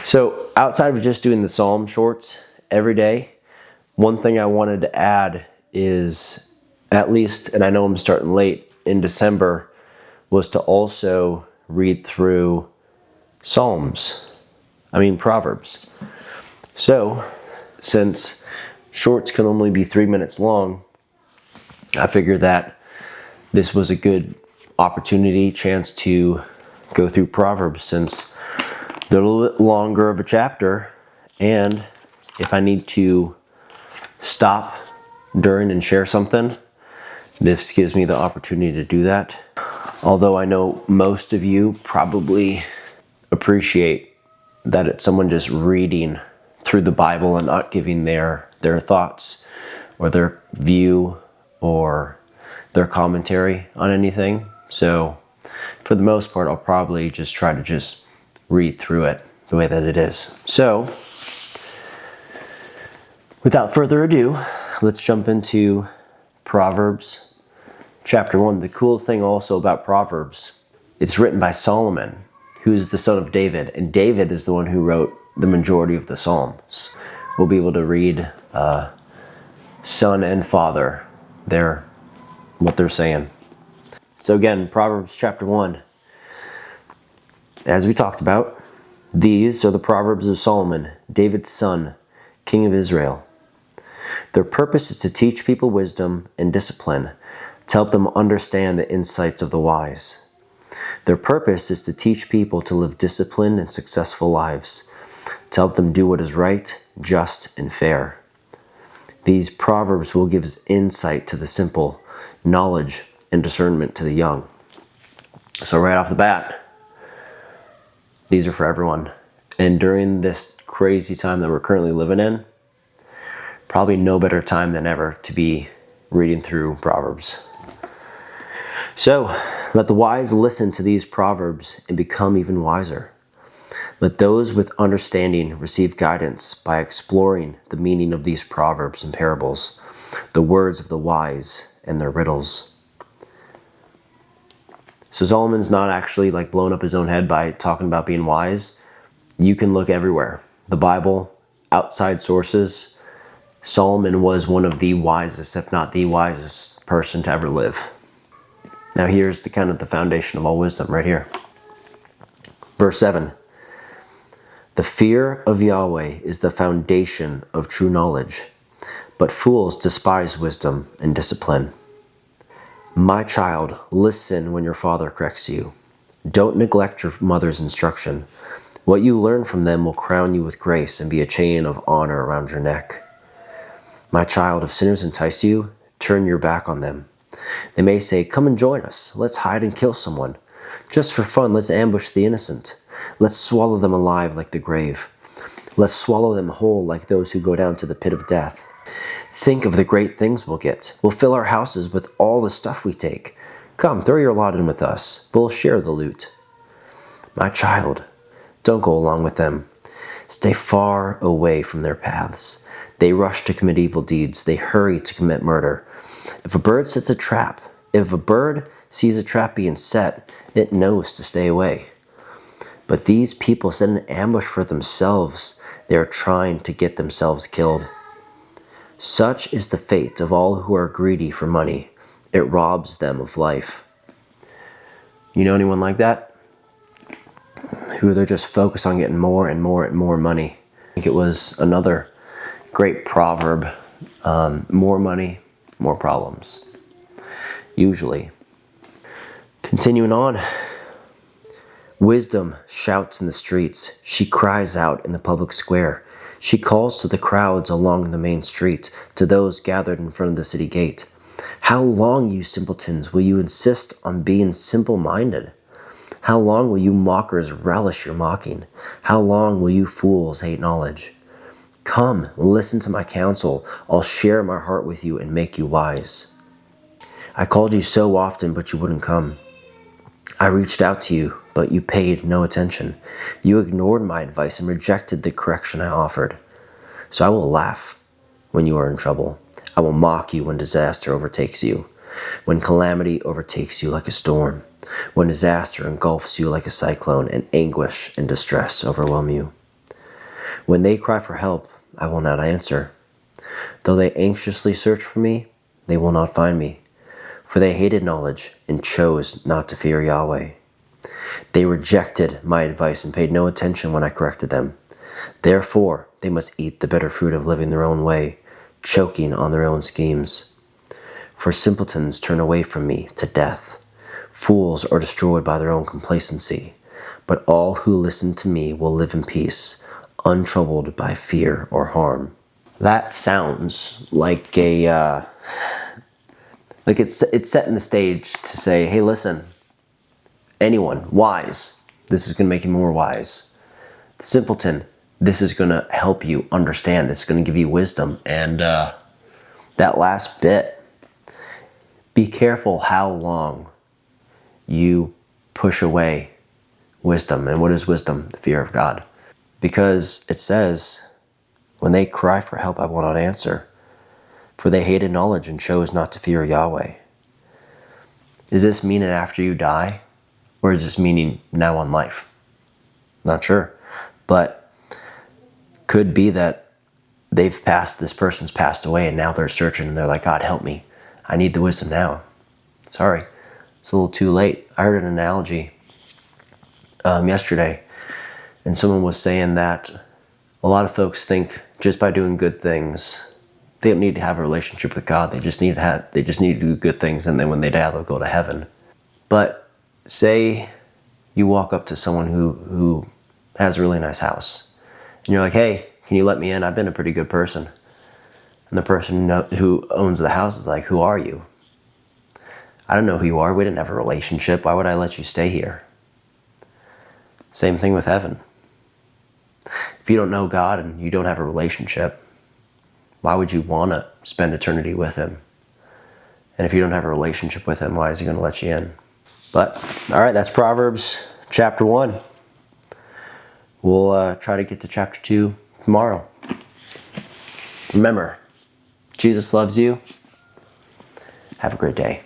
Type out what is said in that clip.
So outside of just doing the Psalm shorts every day, one thing I wanted to add is, at least, and I know I'm starting late, in December, was to also read through Proverbs. So, since shorts can only be 3 minutes long, I figured that this was a good chance to go through Proverbs, since they're a little bit longer of a chapter, and if I need to stop during and share something, this gives me the opportunity to do that. Although I know most of you probably appreciate that it's someone just reading through the Bible and not giving their thoughts or their view or their commentary on anything. So for the most part, I'll probably just try to just read through it the way that it is. So without further ado, let's jump into Proverbs chapter 1. The cool thing also about Proverbs, it's written by Solomon, who's the son of David, and David is the one who wrote the majority of the Psalms. We'll be able to read son and father, what they're saying. So again, Proverbs chapter 1. As we talked about, these are the Proverbs of Solomon, David's son, king of Israel. Their purpose is to teach people wisdom and discipline, to help them understand the insights of the wise. Their purpose is to teach people to live disciplined and successful lives, to help them do what is right, just, and fair. These proverbs will give insight to the simple, knowledge and discernment to the young. So right off the bat, these are for everyone. And during this crazy time that we're currently living in, probably no better time than ever to be reading through Proverbs. So, let the wise listen to these proverbs and become even wiser. Let those with understanding receive guidance by exploring the meaning of these proverbs and parables, the words of the wise and their riddles. So Solomon's not actually blowing up his own head by talking about being wise. You can look everywhere. The Bible, outside sources. Solomon was one of the wisest, if not the wisest person to ever live. Now here's the foundation of all wisdom right here. Verse 7. The fear of Yahweh is the foundation of true knowledge, but fools despise wisdom and discipline. My child, listen when your father corrects you. Don't neglect your mother's instruction. What you learn from them will crown you with grace and be a chain of honor around your neck. My child, if sinners entice you, turn your back on them. They may say, come and join us. Let's hide and kill someone. Just for fun, let's ambush the innocent. Let's swallow them alive like the grave. Let's swallow them whole like those who go down to the pit of death. Think of the great things we'll get. We'll fill our houses with all the stuff we take. Come, throw your lot in with us. We'll share the loot. My child, don't go along with them. Stay far away from their paths. They rush to commit evil deeds. They hurry to commit murder. If a bird sees a trap being set, it knows to stay away. But these people set an ambush for themselves. They are trying to get themselves killed. Such is the fate of all who are greedy for money. It robs them of life. You know anyone like that? Who they're just focused on getting more and more and more money. I think it was another great proverb. More money, more problems. Usually. Continuing on. Wisdom shouts in the streets. She cries out in the public square. She calls to the crowds along the main street, to those gathered in front of the city gate. How long, you simpletons, will you insist on being simple-minded? How long will you mockers relish your mocking? How long will you fools hate knowledge? Come, listen to my counsel. I'll share my heart with you and make you wise. I called you so often, but you wouldn't come. I reached out to you, but you paid no attention. You ignored my advice and rejected the correction I offered. So I will laugh when you are in trouble. I will mock you when disaster overtakes you. When calamity overtakes you like a storm, when disaster engulfs you like a cyclone, and anguish and distress overwhelm you. When they cry for help, I will not answer. Though they anxiously search for me, they will not find me. For they hated knowledge and chose not to fear Yahweh. They rejected my advice and paid no attention when I corrected them. Therefore, they must eat the bitter fruit of living their own way, choking on their own schemes. For simpletons turn away from me to death. Fools are destroyed by their own complacency. But all who listen to me will live in peace, untroubled by fear or harm. That sounds like it's setting the stage to say, hey, listen, anyone wise, this is going to make you more wise. The simpleton, this is going to help you understand. It's going to give you wisdom. And that last bit, be careful how long you push away wisdom. And what is wisdom? The fear of God. Because it says, when they cry for help, I will not answer. For they hated knowledge and chose not to fear Yahweh. Is this meaning after you die? Or is this meaning now on life? Not sure. But could be that this person's passed away and now they're searching and they're like, God, help me. I need the wisdom now. Sorry, it's a little too late. I heard an analogy yesterday, and someone was saying that a lot of folks think just by doing good things, they don't need to have a relationship with God. They just need to do good things, and then when they die, they'll go to heaven. But say you walk up to someone who has a really nice house, and you're like, hey, can you let me in? I've been a pretty good person. And the person who owns the house is like, who are you? I don't know who you are. We didn't have a relationship. Why would I let you stay here? Same thing with heaven. If you don't know God and you don't have a relationship, why would you want to spend eternity with him? And if you don't have a relationship with him, why is he going to let you in? But, all right, that's Proverbs chapter 1. We'll try to get to chapter 2 tomorrow. Remember, Jesus loves you. Have a great day.